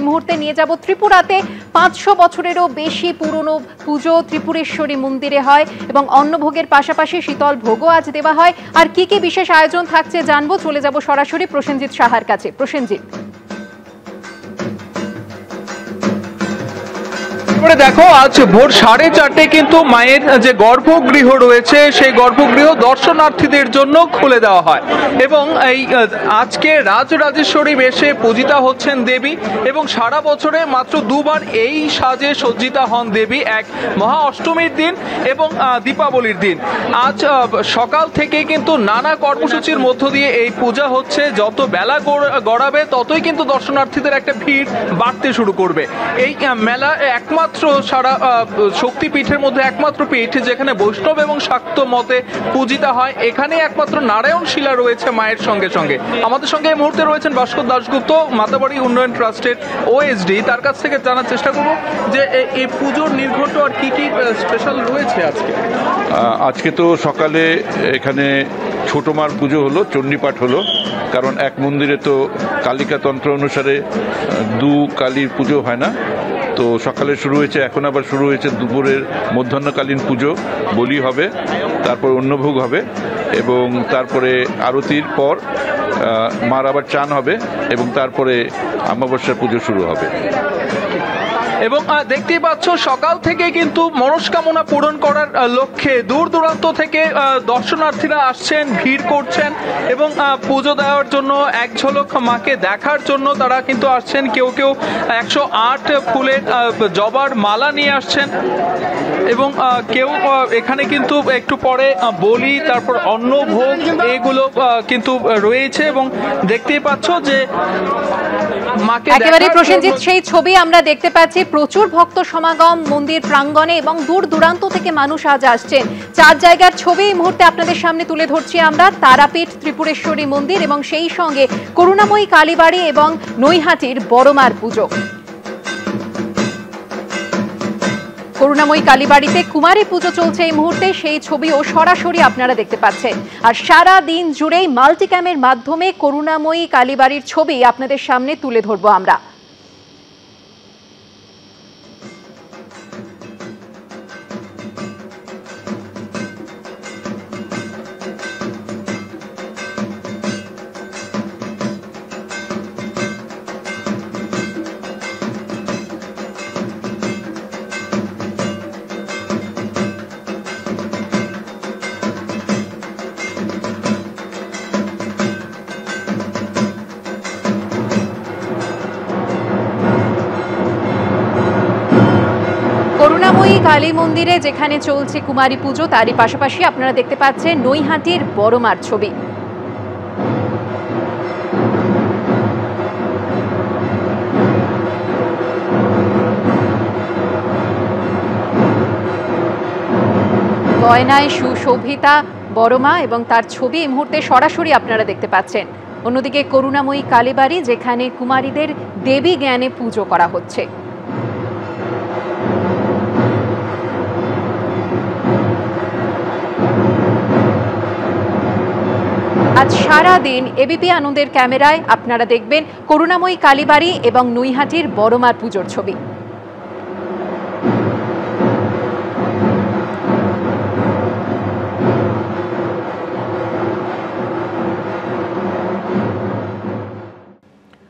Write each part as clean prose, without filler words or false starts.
এই মুহূর্তে নিয়ে যাব ত্রিপুরাতে। 500 বছরেরও বেশি পুরনো পুজো ত্রিপুরেশ্বরী মন্দিরে হয় এবং অন্নভোগের পাশাপাশি শীতল ভোগও আজ দেওয়া হয়। আর কি কি বিশেষ আয়োজন থাকছে জানবো, চলে যাব সরাসরি প্রসেনজিৎ সাহার কাছে। প্রসেনজিৎ, দেখো আজ ভোর 4:30 কিন্তু মায়ের যে গর্ভগৃহ রয়েছে সেই গর্ভগৃহ দর্শনার্থীদের জন্য খুলে দেওয়া হয় এবং এই আজকে রাজরাজেশ্বরী বেশে পূজিতা হচ্ছেন দেবী এবং সারা বছরে মাত্র দুবার এই সাজে সজ্জিতা হন দেবী, এক মহা অষ্টমীর দিন এবং দীপাবলির দিন। আজ সকাল থেকে কিন্তু নানা কর্মসূচির মধ্য দিয়ে এই পূজা হচ্ছে। যত বেলা গড়াবে ততই কিন্তু দর্শনার্থীদের একটা ভিড় বাড়তে শুরু করবে। এই মেলা একমাত্র সারা শক্তিপীঠের মধ্যে একমাত্র পীঠ যেখানে বৈষ্ণব এবং শাক্ত মতে পূজিতা হয়। এখানে একমাত্র নারায়ণ শিলা রয়েছে মায়ের সঙ্গে সঙ্গে। আমাদের সঙ্গে এই মুহূর্তে রয়েছেন ভাস্কর দাশগুপ্ত, মাতাবাড়ি উন্নয়ন ট্রাস্টের ওএসডি। তার কাছ থেকে জানার চেষ্টা করব যে এই পুজোর নির্ঘণ্ট আর কি কি স্পেশাল রয়েছে আজকে। আজকে তো সকালে এখানে ছোট মার পুজো হলো, চণ্ডীপাঠ হলো, কারণ এক মন্দিরে তো কালিকা তন্ত্র অনুসারে দু কালীর পুজো হয় না। তো সকালে শুরু হয়েছে, এখন আবার শুরু হয়েছে দুপুরের মধ্যাহ্নকালীন পুজো, বলি হবে, তারপর অন্নভোগ হবে এবং তারপরে আরতির পর মার আবার চান হবে এবং তারপরে অমাবস্যার পুজো শুরু হবে। এবং দেখতেই পাচ্ছ সকাল থেকে কিন্তু মনস্কামনা পূরণ করার লক্ষ্যে দূর দূরান্ত থেকে দর্শনার্থীরা আসছেন, ভিড় করছেন এবং পুজো দেওয়ার জন্য, এক ঝলক মাকে দেখার জন্য তারা কিন্তু আসছেন। কেউ কেউ 108 ফুলের জবার মালা নিয়ে আসছেন এবং কেউ এখানে কিন্তু একটু পরে বলি, তারপর অন্নভোগ এগুলো কিন্তু রয়েছে এবং দেখতেই পাচ্ছ যে মাকে একেবারে প্রসেনজিৎ সেই ছবি আমরা দেখতে পাচ্ছি। প্রচুর ভক্ত সমাগম মন্দির প্রাঙ্গণে এবং দূর দূরান্ত থেকে মানুষ আজ আসছেন। 4 জায়গার ছবি এই মুহূর্তে আপনাদের সামনে তুলে ধরছি আমরা। তারাপীঠ ত্রিপুরেশ্বরী মন্দির এবং সেই সঙ্গে করুণাময়ী কালীবাড়ি এবং নৈহাটির বড়মার পুজো। করুণাময়ী কালীবাড়িতে কুমারী পুজো চলছে এই মুহূর্তে, সেই ছবিও সরাসরি আপনারা দেখতে পাচ্ছেন। আর সারা দিন জুড়েই মাল্টিক্যামের মাধ্যমে করুণাময়ী কালীবাড়ির ছবি আপনাদের সামনে তুলে ধরবো আমরা। করুণাময়ী কালী মন্দিরে যেখানে চলছে কুমারী পুজো, তারই পাশাপাশি আপনারা দেখতে পাচ্ছেন নৈহাটির বড়মার ছবি। গয়নায় সুশোভিতা বড়মা এবং তার ছবি এই মুহূর্তে সরাসরি আপনারা দেখতে পাচ্ছেন। অন্যদিকে করুণাময়ী কালীবাড়ি যেখানে কুমারীদের দেবী জ্ঞানে পুজো করা হচ্ছে। আজ সারা দিন এবিপি আনন্দের ক্যামেরায় আপনারা দেখবেন করুণাময়ী কালীবাড়ি এবং নৈহাটির বড়মার পুজোর ছবি।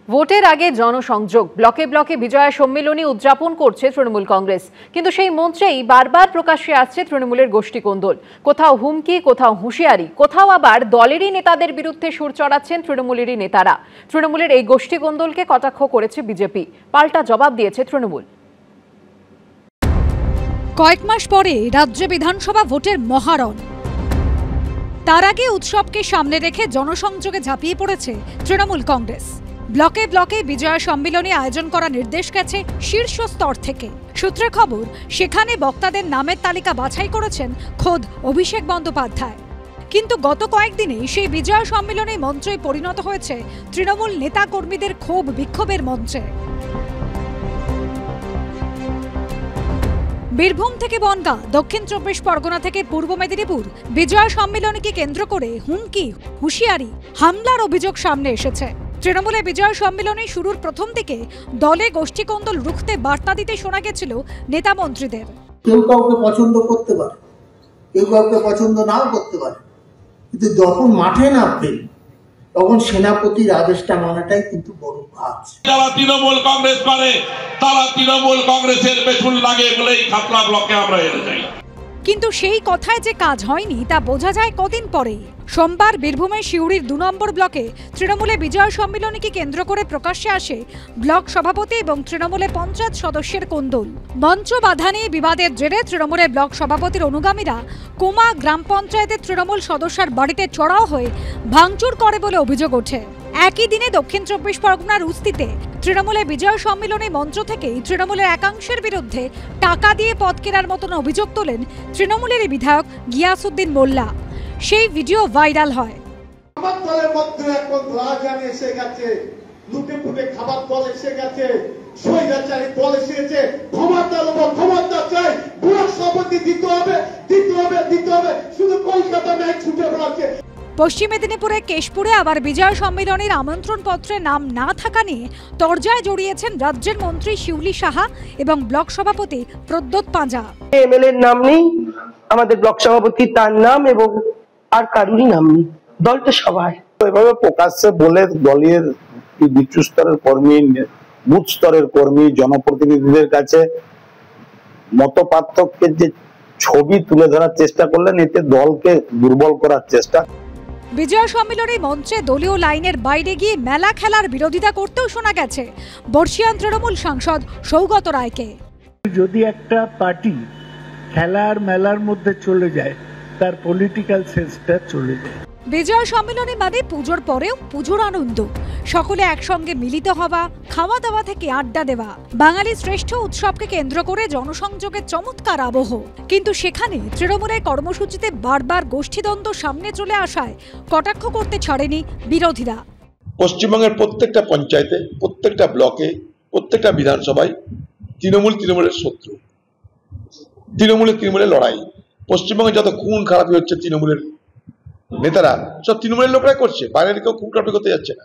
ভোটের আগে জনসংযোগ, ব্লকে ব্লকে বিজয়া সম্মেলনী উদযাপন করছে তৃণমূল কংগ্রেস, কিন্তু সেই মঞ্চেই বারবার প্রকাশ্যে আসছে তৃণমূলের গোষ্ঠীকোন্দল। কোথাও হুমকি, কোথাও হুঁশিয়ারি, কোথাও আবার দলেরই নেতাদের বিরুদ্ধে সুর চড়াচ্ছেন তৃণমূলেরই নেতারা। তৃণমূলের এই গোষ্ঠীকোন্দলকে কটাক্ষ করেছে বিজেপি, পাল্টা জবাব দিয়েছে তৃণমূল। কয়েক মাস পরে রাজ্য বিধানসভা ভোটের মহারণ, তার আগে উৎসবকে সামনে রেখে জনসংযোগে ঝাঁপিয়ে পড়েছে তৃণমূল কংগ্রেস। ব্লকে ব্লকে বিজয়া সম্মেলনী আয়োজন করার নির্দেশ গেছে শীর্ষ স্তর থেকে। সূত্রের খবর, সেখানে বক্তাদের নামের তালিকা বাছাই করেছেন খোদ অভিষেক বন্দ্যোপাধ্যায়। কিন্তু গত কয়েকদিনেই সেই বিজয়া সম্মেলনী মঞ্চই পরিণত হয়েছে তৃণমূল নেতা কর্মীদের ক্ষোভ বিক্ষোভের মঞ্চে। বীরভূম থেকে বনগাঁ, দক্ষিণ 24 পরগনা থেকে পূর্ব মেদিনীপুর বিজয়া সম্মেলনীকে কেন্দ্র করে হুমকি, হুঁশিয়ারি, হামলার অভিযোগ সামনে এসেছে। তৃণমূলে বিজয় সম্মেলনে শুরুর প্রথম দিকে দলে গোষ্ঠীকন্দল রুখতে বার্তা দিতে শোনা গেছিল নেতা মন্ত্রীদের। কেউ কাউকে পছন্দ করতে পারে, কেউ কাউকে পছন্দ নাও করতে পারে, কিন্তু যখন মাঠে নামবেন তখন সেনাপতির আদেশটা মানাটাই কিন্তু বড় কাজ। যারা তৃণমূল কংগ্রেস করে তারা তৃণমূল কংগ্রেসের পেছন লাগে বলেই খাতড়া ব্লকে আমরা হেরে যাই। কিন্তু সেই কথায় যে কাজ হয়নি তা বোঝা যায় কদিন পরেই। সোমবার বীরভূমের সিউড়ির 2 নম্বর ব্লকে তৃণমূলে বিজয় সম্মেলনীকে কেন্দ্র করে প্রকাশ্যে আসে ব্লক সভাপতি এবং তৃণমূলে পঞ্চায়েত সদস্যের কোন্দল। মঞ্চ বাধা নিয়ে বিবাদের জেরে তৃণমূলের ব্লক সভাপতির অনুগামীরা কোমা গ্রাম পঞ্চায়েতের তৃণমূল সদস্যার বাড়িতে চড়াও হয়ে ভাঙচুর করে বলে অভিযোগ ওঠে। একই দিনে দক্ষিণ 24 পরগনার উস্তিতে তৃণমূলে বিজয় সম্মেলনে মঞ্চ থেকেই তৃণমূলের একাংশের বিরুদ্ধে টাকা দিয়ে পদ কেনার মতন অভিযোগ তোলেন তৃণমূলের বিধায়ক গিয়াসউদ্দিন মোল্লা। সেই ভিডিও ভাইরাল হয়। খাবার দলের মধ্যে এখন রাজধানী এসে গেছে, লুটে ফুটে খাবার দল এসে গেছে, স্বৈরাচারী দল এসেছে। ক্ষমতা চাই, বুড়া সভাপতি দিতে হবে, দিতে হবে, দিতে হবে, শুধু কলকাতা ম্যাচ ছুটে বেড়াচ্ছে। পশ্চিম মেদিনীপুরে কেশপুরে আবার বিজয় সম্মেলনের আমন্ত্রণ পত্রে নাম না থাকা নিয়ে তরজায় জড়িয়েছেন রাজ্যের মন্ত্রী শিউলি সাহা এবং ব্লক সভাপতি প্রদ্যোৎ পাঁজা। এমএলএর নাম নেই, আমাদের ব্লক সভাপতি তার নাম এবং আর কারুরই নাম নেই দলটা সভায়। এভাবে প্রকাশ্যে বলে দলের নিচু স্তরের কর্মী, বুথ স্তরের কর্মী, জনপ্রতিনিধিদের কাছে মত পার্থক্যের যে ছবি তুলে ধরার চেষ্টা করলেন, এতে দলকে দুর্বল করার চেষ্টা। বিজয় সম্মেলনে মঞ্চে দলীয় লাইনের বাইরে গিয়ে মেলা খেলার বিরোধিতা করতেও শোনা গেছে বর্ষিয়ান তৃণমূল সাংসদ সৌগত রায়কে। যদি একটা পার্টি খেলার মেলার মধ্যে চলে যায়, তার পলিটিক্যাল সেন্সটা চলে যায়। বিজয় সম্মেলনে মানে পুজোর পরেও পুজোর আনন্দ, সকলে একসঙ্গে মিলিত হওয়া, খাওয়া দাওয়া থেকে আড্ডা দেওয়া, বাঙালির শ্রেষ্ঠ উৎসবকে কেন্দ্র করে জনসংযোগের চমৎকার আবহ। কিন্তু সেখানে তৃণমূলের কর্মসূচিতে বারবার গোষ্ঠীদ্বন্দ্ব সামনে চলে আসায় কটাক্ষ করতে ছাড়েনি বিরোধীরা। পশ্চিমবঙ্গের প্রত্যেকটা পঞ্চায়েতে, প্রত্যেকটা ব্লকে, প্রত্যেকটা বিধানসভায় তৃণমূলের শত্রু, তৃণমূলের লড়াই। পশ্চিমবঙ্গে যত খুন খারাপি হচ্ছে তৃণমূলের নেতারা সব তৃণমূলের লোকরাই করছে, বাইরের কেউ খুন খারাপি করতে যাচ্ছে না।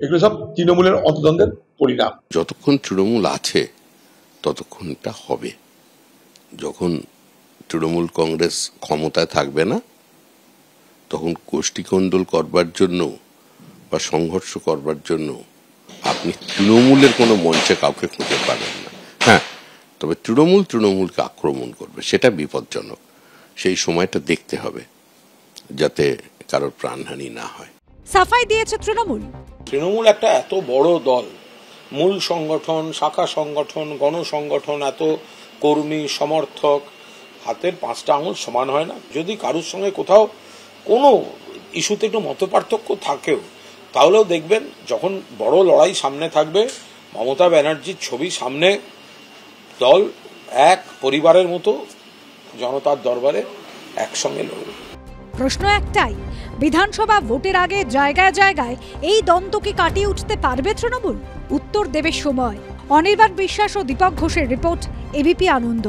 এগুলো সব তৃণমূলের অন্তদ্বন্দ্বের পরিণাম। যতক্ষণ তৃণমূল আছে ততক্ষণ এটা হবে। যখন তৃণমূল কংগ্রেস ক্ষমতায় থাকবে না, তখন গোষ্ঠীকন্দল করবার জন্য বা সংঘর্ষ করবার জন্য আপনি তৃণমূলের কোনো মঞ্চে কাউকে খুঁজে পাবেন না। হ্যাঁ, তবে তৃণমূলকে আক্রমণ করবে, সেটা বিপজ্জনক। সেই সময়টা দেখতে হবে যাতে কারোর প্রাণহানি না হয়। সাফাই দিয়েছে তৃণমূল একটা এত বড় দল, মূল সংগঠন, শাখা সংগঠন, গণসংগঠন, এত কর্মী সমর্থক, হাতের 5টা আঙুল সমান হয় না। যদি কারোর সঙ্গে কোথাও কোনো ইস্যুতে একটু মতপার্থক্য থাকেও, তাহলেও দেখবেন যখন বড় লড়াই সামনে থাকবে, মমতা ব্যানার্জির ছবি সামনে, দল এক পরিবারের মতো জনতার দরবারে একসঙ্গে লড়বে। প্রশ্ন একটাই, বিধানসভা ভোটের আগে জায়গায় জায়গায় এই দ্বন্দ্বকে কাটিয়ে উঠতে পারবে তৃণমূল? উত্তর দেবে সময়। অনির্বাণ বিশ্বাস ও দীপক ঘোষের রিপোর্ট, এবিপি আনন্দ।